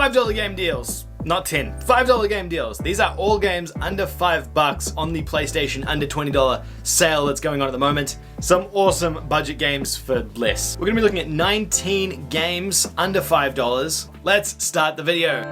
$5 game deals. Not 10, $5 game deals. These are all games under $5 on the PlayStation under $20 sale that's going on at the moment. Some awesome budget games for less. We're gonna be looking at 19 games under $5. Let's start the video.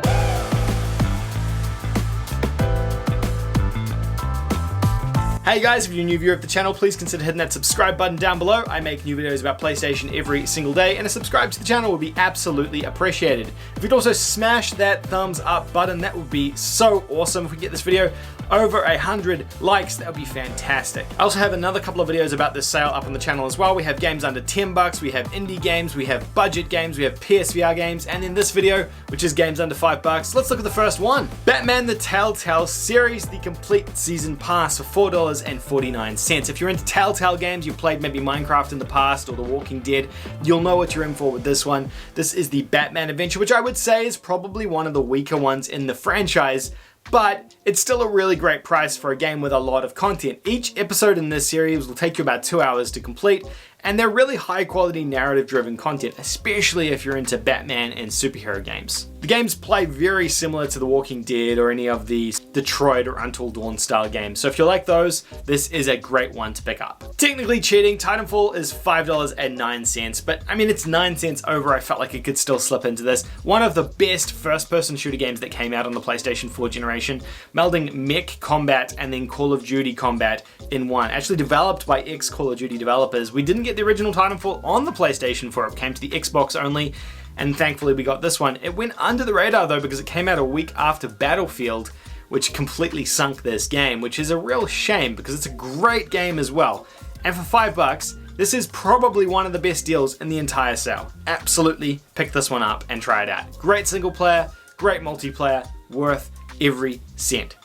Hey guys, if you're a new viewer of the channel, please consider hitting that subscribe button down below. I make new videos about PlayStation every single day, and a subscribe to the channel would be absolutely appreciated. If you'd also smash that thumbs up button, that would be so awesome. If we get this video over 100 likes, that would be fantastic. I also have another couple of videos about this sale up on the channel as well. We have games under $10, we have indie games, we have budget games, we have PSVR games, and in this video, which is games under $5, let's look at the first one. Batman the Telltale series, the complete season pass for $4.49. If you're into Telltale games, you've played maybe Minecraft in the past or The Walking Dead, you'll know what you're in for with this one. This is the Batman adventure, which I would say is probably one of the weaker ones in the franchise, but it's still a really great price for a game with a lot of content. Each episode in this series will take you about 2 hours to complete, and they're really high quality narrative driven content, especially if you're into Batman and superhero games. The games play very similar to The Walking Dead or any of the Detroit or Until Dawn style games, so if you like those, this is a great one to pick up. Technically cheating, Titanfall is $5.09, but I mean it's 9 cents over. I felt like it could still slip into this. One of the best first person shooter games that came out on the PlayStation 4 generation, melding mech combat and then Call of Duty combat in one. Actually developed by ex-Call of Duty developers. We didn't get the original Titanfall on the PlayStation 4, it came to the Xbox only, and thankfully we got this one. It went under the radar though because it came out a week after Battlefield, which completely sunk this game, which is a real shame because it's a great game as well. And for $5, this is probably one of the best deals in the entire sale. Absolutely pick this one up and try it out. Great single player, great multiplayer, worth every cent.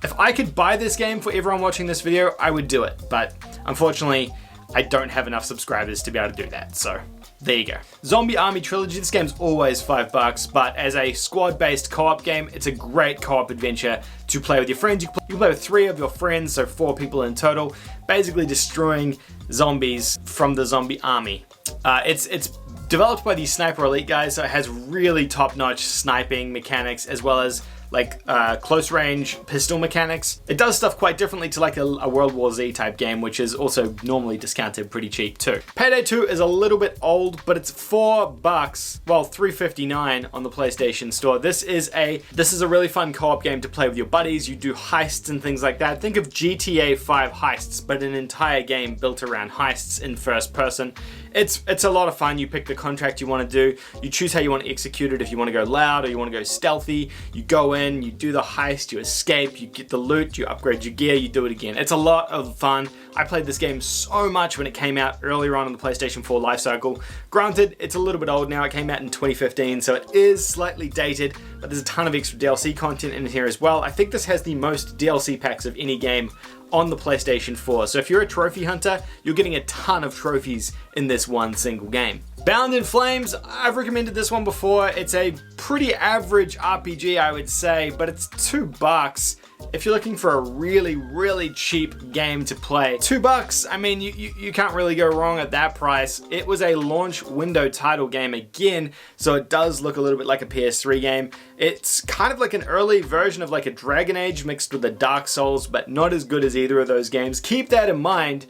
If I could buy this game for everyone watching this video, I would do it, but unfortunately, I don't have enough subscribers to be able to do that, so there you go. Zombie Army Trilogy, this game's always $5, but as a squad-based co-op game, it's a great co-op adventure to play with your friends. You can play with 3 of your friends, so 4 people in total, basically destroying zombies from the zombie army. It's developed by the Sniper Elite guys, so it has really top-notch sniping mechanics as well as like close range pistol mechanics. It does stuff quite differently to like a World War Z type game, which is also normally discounted pretty cheap too. Payday 2 is a little bit old, but it's $4, well $3.59 on the PlayStation Store. This is a really fun co-op game to play with your buddies. You do heists and things like that. Think of GTA 5 heists, but an entire game built around heists in first person. It's a lot of fun. You pick the contract you want to do. You choose how you want to execute it. If you want to go loud or you want to go stealthy, you go in, you do the heist, you escape, you get the loot, you upgrade your gear, you do it again. It's a lot of fun. I played this game so much when it came out earlier on in the PlayStation 4 life cycle. Granted, it's a little bit old now. It came out in 2015, so it is slightly dated, but there's a ton of extra DLC content in here as well. I think this has the most DLC packs of any game on the PlayStation 4. So if you're a trophy hunter, you're getting a ton of trophies in this one single game. Bound in Flames, I've recommended this one before. It's a pretty average RPG, I would say, but it's $2. If you're looking for a really, really cheap game to play, $2, I mean, you can't really go wrong at that price. It was a launch window title game again, so it does look a little bit like a PS3 game. It's kind of like an early version of like a Dragon Age mixed with a Dark Souls, but not as good as either of those games. Keep that in mind.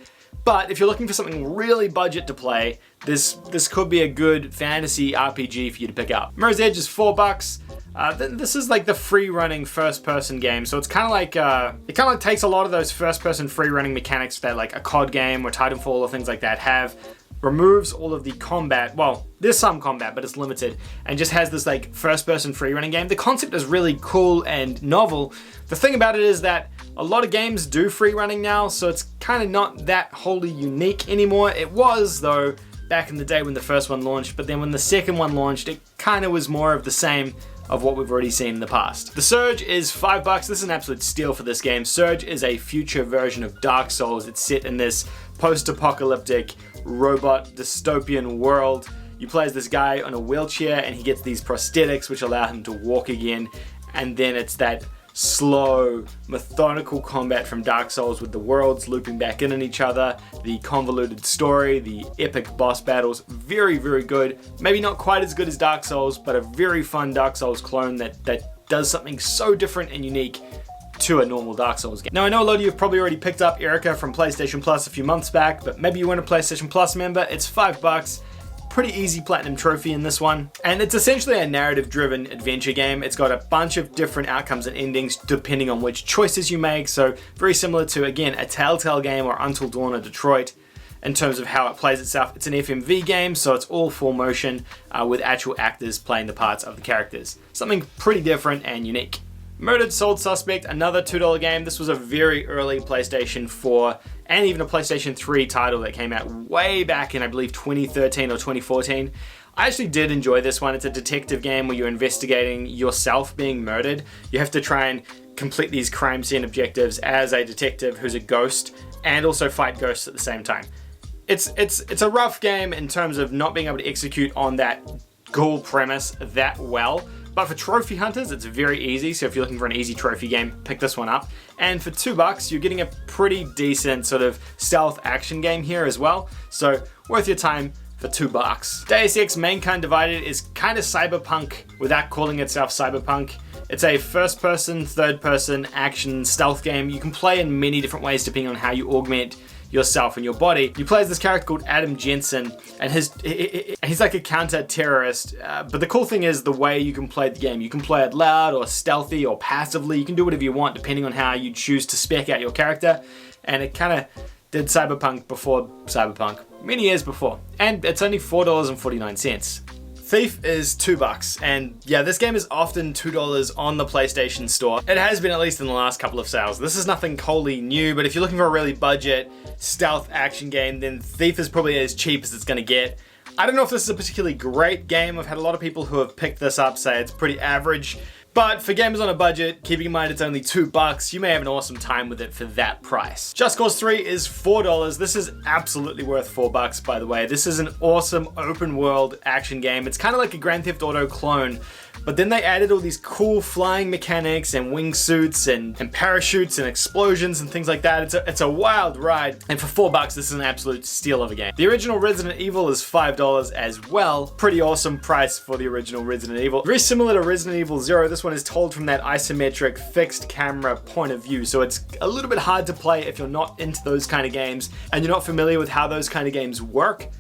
But if you're looking for something really budget to play, this could be a good fantasy RPG for you to pick up. Miras Edge is $4. This is like the free running first person game, so it's kind of like it kind of takes a lot of those first person free running mechanics that like a COD game or Titanfall or things like that have, removes all of the combat. Well, there's some combat, but it's limited, and just has this like first person free running game. The concept is really cool and novel. The thing about it is that a lot of games do free running now, so it's kind of not that wholly unique anymore. It was though back in the day when the first one launched, but then when the second one launched, it kind of was more of the same of what we've already seen in the past. The Surge is $5. This is an absolute steal for this game. Surge is a future version of Dark Souls. It's set in this post-apocalyptic robot dystopian world. You play as this guy on a wheelchair and he gets these prosthetics which allow him to walk again, and then it's that slow, methodical combat from Dark Souls with the worlds looping back in on each other, the convoluted story, the epic boss battles. Very, very good. Maybe not quite as good as Dark Souls, but a very fun Dark Souls clone that does something so different and unique to a normal Dark Souls game. Now I know a lot of you have probably already picked up Erika from PlayStation Plus a few months back, but maybe you weren't a PlayStation Plus member. It's $5. Pretty easy platinum trophy in this one. And it's essentially a narrative-driven adventure game. It's got a bunch of different outcomes and endings depending on which choices you make. So very similar to, again, a Telltale game or Until Dawn or Detroit in terms of how it plays itself. It's an FMV game, so it's all full motion with actual actors playing the parts of the characters. Something pretty different and unique. Murdered Soul Suspect, another $2 game. This was a very early PlayStation 4 and even a PlayStation 3 title that came out way back in, I believe, 2013 or 2014. I actually did enjoy this one. It's a detective game where you're investigating yourself being murdered. You have to try and complete these crime scene objectives as a detective who's a ghost and also fight ghosts at the same time. It's a rough game in terms of not being able to execute on that cool premise that well. But for trophy hunters, it's very easy. So if you're looking for an easy trophy game, pick this one up. And for $2, you're getting a pretty decent sort of stealth action game here as well. So worth your time for $2. Deus Ex Mankind Divided is kind of cyberpunk without calling itself cyberpunk. It's a first-person, third-person action stealth game. You can play in many different ways depending on how you augment yourself and your body. You play as this character called Adam Jensen, and he's like a counter-terrorist, but the cool thing is the way you can play the game. You can play it loud or stealthy or passively. You can do whatever you want depending on how you choose to spec out your character, and it kind of did cyberpunk before cyberpunk, many years before, and it's only $4.49. Thief is $2, and yeah, this game is often $2 on the PlayStation Store. It has been, at least in the last couple of sales. This is nothing wholly new, but if you're looking for a really budget stealth action game, then Thief is probably as cheap as it's gonna get. I don't know if this is a particularly great game. I've had a lot of people who have picked this up say it's pretty average. But for gamers on a budget, keeping in mind it's only $2, you may have an awesome time with it for that price. Just Cause 3 is $4. This is absolutely worth $4, by the way. This is an awesome open world action game. It's kind of like a Grand Theft Auto clone, but then they added all these cool flying mechanics and wingsuits and parachutes and explosions and things like that. It's a wild ride. And for $4, this is an absolute steal of a game. The original Resident Evil is $5 as well. Pretty awesome price for the original Resident Evil. Very similar to Resident Evil Zero, this one is told from that isometric fixed camera point of view, so it's a little bit hard to play if you're not into those kind of games and you're not familiar with how those kind of games work.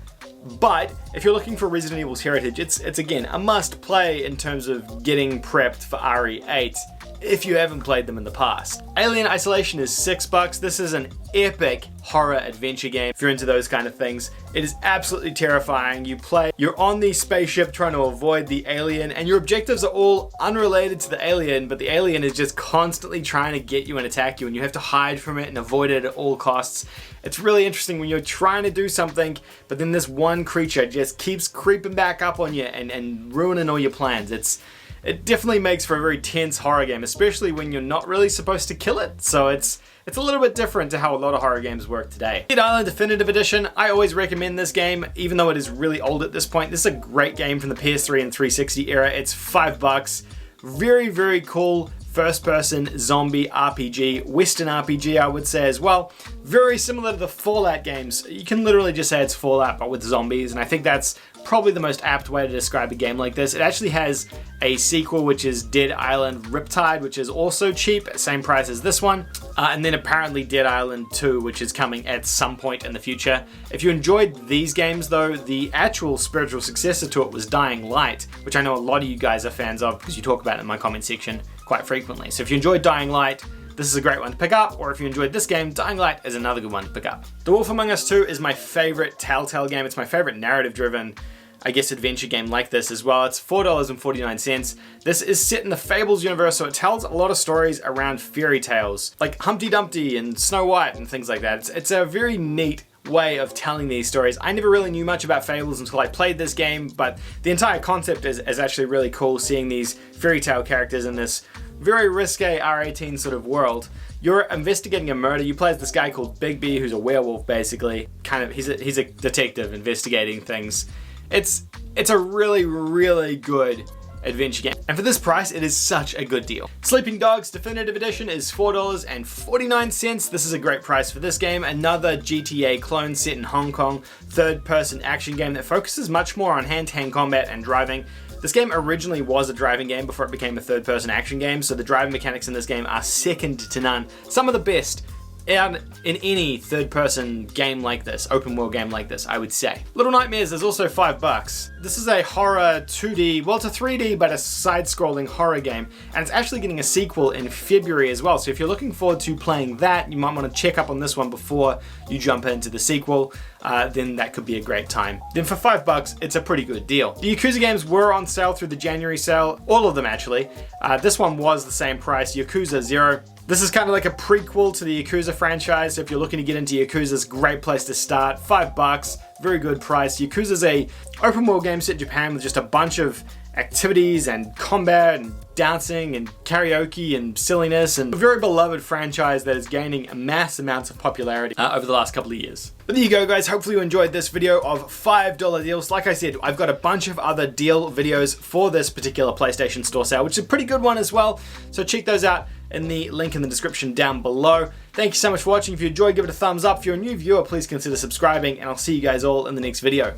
But if you're looking for Resident Evil's heritage, it's again a must play in terms of getting prepped for RE8 if you haven't played them in the past. Alien Isolation is $6. This is an epic horror adventure game if you're into those kind of things. It is absolutely terrifying. You're on the spaceship trying to avoid the alien, and your objectives are all unrelated to the alien, but the alien is just constantly trying to get you and attack you, and you have to hide from it and avoid it at all costs. It's really interesting when you're trying to do something, but then this one creature just keeps creeping back up on you and ruining all your plans. It definitely makes for a very tense horror game, especially when you're not really supposed to kill it. So it's a little bit different to how a lot of horror games work today. Dead Island Definitive Edition, I always recommend this game, even though it is really old at this point. This is a great game from the PS3 and 360 era. It's $5. Very, very cool first-person zombie RPG, Western RPG, I would say as well. Very similar to the Fallout games. You can literally just say it's Fallout, but with zombies, and I think that's probably the most apt way to describe a game like this. It actually has a sequel, which is Dead Island Riptide, which is also cheap, same price as this one. And then apparently Dead Island 2, which is coming at some point in the future. If you enjoyed these games though, the actual spiritual successor to it was Dying Light, which I know a lot of you guys are fans of because you talk about it in my comment section quite frequently. So if you enjoyed Dying Light, this is a great one to pick up, or if you enjoyed this game, Dying Light is another good one to pick up. The Wolf Among Us 2 is my favorite Telltale game. It's my favorite narrative-driven, I guess, adventure game like this as well. It's $4.49. This is set in the Fables universe, so it tells a lot of stories around fairy tales, like Humpty Dumpty and Snow White and things like that. It's a very neat way of telling these stories. I never really knew much about Fables until I played this game, but the entire concept is actually really cool, seeing these fairy tale characters in this very risque R18 sort of world. You're investigating a murder. You play as this guy called Bigby, who's a werewolf basically. He's a detective investigating things. It's a really, really good adventure game. And for this price, it is such a good deal. Sleeping Dogs Definitive Edition is $4.49. This is a great price for this game. Another GTA clone set in Hong Kong, third-person action game that focuses much more on hand-to-hand combat and driving. This game originally was a driving game before it became a third-person action game, so the driving mechanics in this game are second to none. Some of the best in any third-person game like this, open-world game like this, I would say. Little Nightmares is also $5. This is a horror 2D, well, it's a 3D, but a side-scrolling horror game, and it's actually getting a sequel in February as well, so if you're looking forward to playing that, you might want to check up on this one before you jump into the sequel. Then that could be a great time. Then for $5, it's a pretty good deal. The Yakuza games were on sale through the January sale, all of them actually. This one was the same price, Yakuza Zero. This is kind of like a prequel to the Yakuza franchise, so if you're looking to get into Yakuza's great place to start. $5, very good price. Yakuza's a open world game set in Japan with just a bunch of activities and combat and dancing and karaoke and silliness, and a very beloved franchise that is gaining mass amounts of popularity over the last couple of years. But there you go, guys. Hopefully you enjoyed this video of $5 deals. Like I said, I've got a bunch of other deal videos for this particular PlayStation Store sale, which is a pretty good one as well. So check those out in the link in the description down below. Thank you so much for watching. If you enjoyed, give it a thumbs up. If you're a new viewer, please consider subscribing, and I'll see you guys all in the next video.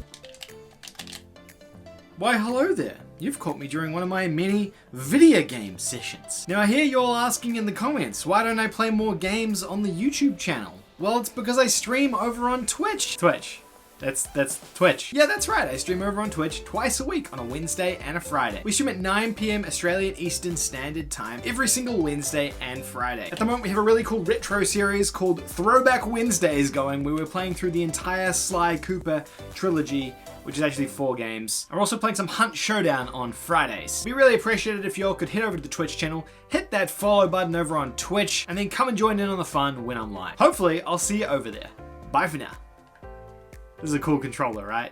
Why, hello there. You've caught me during one of my many video game sessions. Now I hear you all asking in the comments, why don't I play more games on the YouTube channel? Well, it's because I stream over on Twitch. That's Twitch. Yeah, that's right. I stream over on Twitch twice a week on a Wednesday and a Friday. We stream at 9 PM Australian Eastern Standard Time every single Wednesday and Friday. At the moment, we have a really cool retro series called Throwback Wednesdays going, where we're playing through the entire Sly Cooper trilogy, which is actually 4 games. We're also playing some Hunt Showdown on Fridays. We really appreciate it if y'all could head over to the Twitch channel, hit that follow button over on Twitch, and then come and join in on the fun when I'm live. Hopefully, I'll see you over there. Bye for now. This is a cool controller, right?